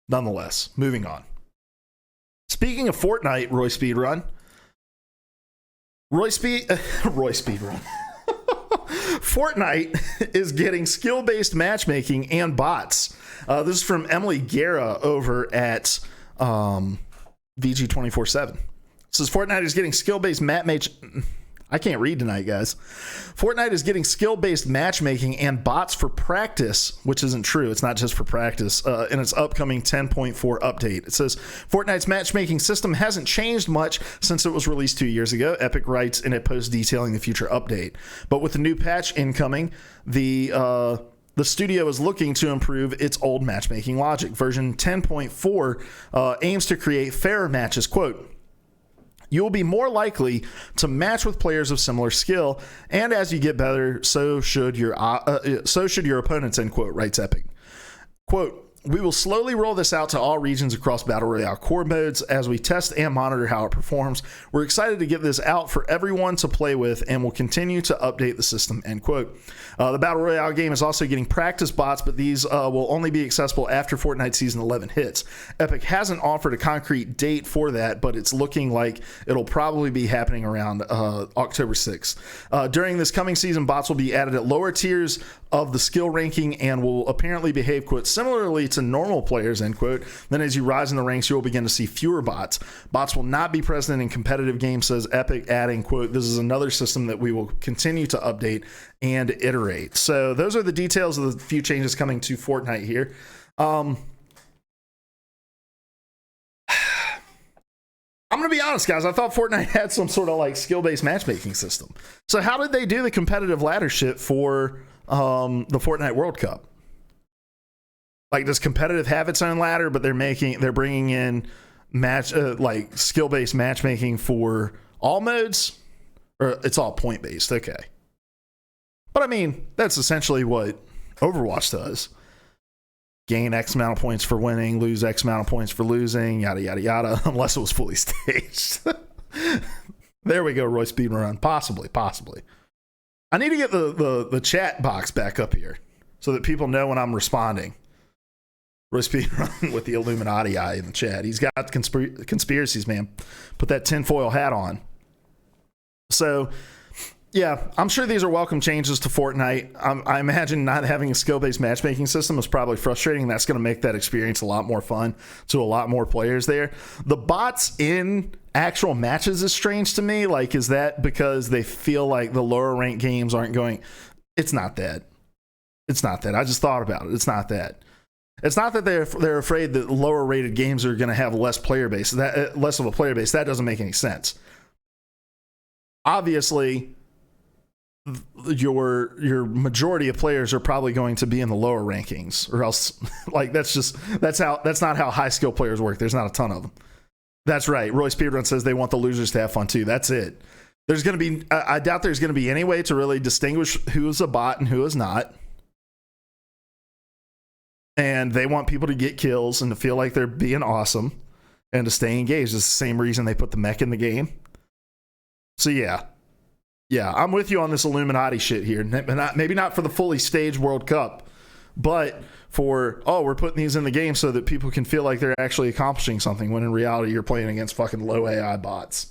Nonetheless, moving on. Speaking of Fortnite, Roy Speedrun. Fortnite is getting skill-based matchmaking and bots. This is from Emily Guerra over at VG247. It says Fortnite is getting skill-based I can't read tonight, guys. Fortnite is getting skill-based matchmaking and bots for practice, which isn't true. It's not just for practice, in its upcoming 10.4 update. It says Fortnite's matchmaking system hasn't changed much since it was released 2 years ago, Epic writes in a post detailing the future update. But with the new patch incoming, the studio is looking to improve its old matchmaking logic. Version 10.4 aims to create fairer matches, quote, you will be more likely to match with players of similar skill, and as you get better, so should your opponents, end quote, writes Epic. Quote, we will slowly roll this out to all regions across Battle Royale core modes as we test and monitor how it performs. We're excited to get this out for everyone to play with and will continue to update the system, end quote. The Battle Royale game is also getting practice bots, but these will only be accessible after Fortnite Season 11 hits. Epic hasn't offered a concrete date for that, but it's looking like it'll probably be happening around October 6th. During this coming season, bots will be added at lower tiers of the skill ranking and will apparently behave, quote, similarly to normal players, end quote. Then as you rise in the ranks, you will begin to see fewer bots. Bots will not be present in competitive games, says Epic, adding, quote, this is another system that we will continue to update and iterate. So those are the details of the few changes coming to Fortnite here. I'm going to be honest, guys. I thought Fortnite had some sort of like skill-based matchmaking system. So how did they do the competitive ladder shit for the Fortnite World Cup? Like, does competitive have its own ladder, but they're bringing in like skill-based matchmaking for all modes, or it's all point-based? Okay, but I mean that's essentially what Overwatch does. Gain X amount of points for winning, lose X amount of points for losing, yada yada yada. Unless it was fully staged. There we go, Roy Speedrun. Possibly. I need to get the chat box back up here so that people know when I'm responding. Roy Speedrun with the Illuminati eye in the chat. He's got conspiracies, man. Put that tinfoil hat on. So, yeah, I'm sure these are welcome changes to Fortnite. I imagine not having a skill-based matchmaking system is probably frustrating. That's going to make that experience a lot more fun to a lot more players there. The bots in actual matches is strange to me. Like, is that because they feel like the lower ranked games aren't going? It's not that. I just thought about it. It's not that. It's not that they're afraid that lower rated games are going to have less of a player base. That doesn't make any sense. Obviously, your majority of players are probably going to be in the lower rankings, or else like that's not how high skill players work. There's not a ton of them. That's right. Roy Speedrun says they want the losers to have fun too. That's it. There's going to be, I doubt there's going to be any way to really distinguish who is a bot and who is not. And they want people to get kills and to feel like they're being awesome and to stay engaged. It's the same reason they put the mech in the game. So yeah, I'm with you on this Illuminati shit here. Maybe not for the fully staged World Cup, but for, we're putting these in the game so that people can feel like they're actually accomplishing something, when in reality you're playing against fucking low AI bots.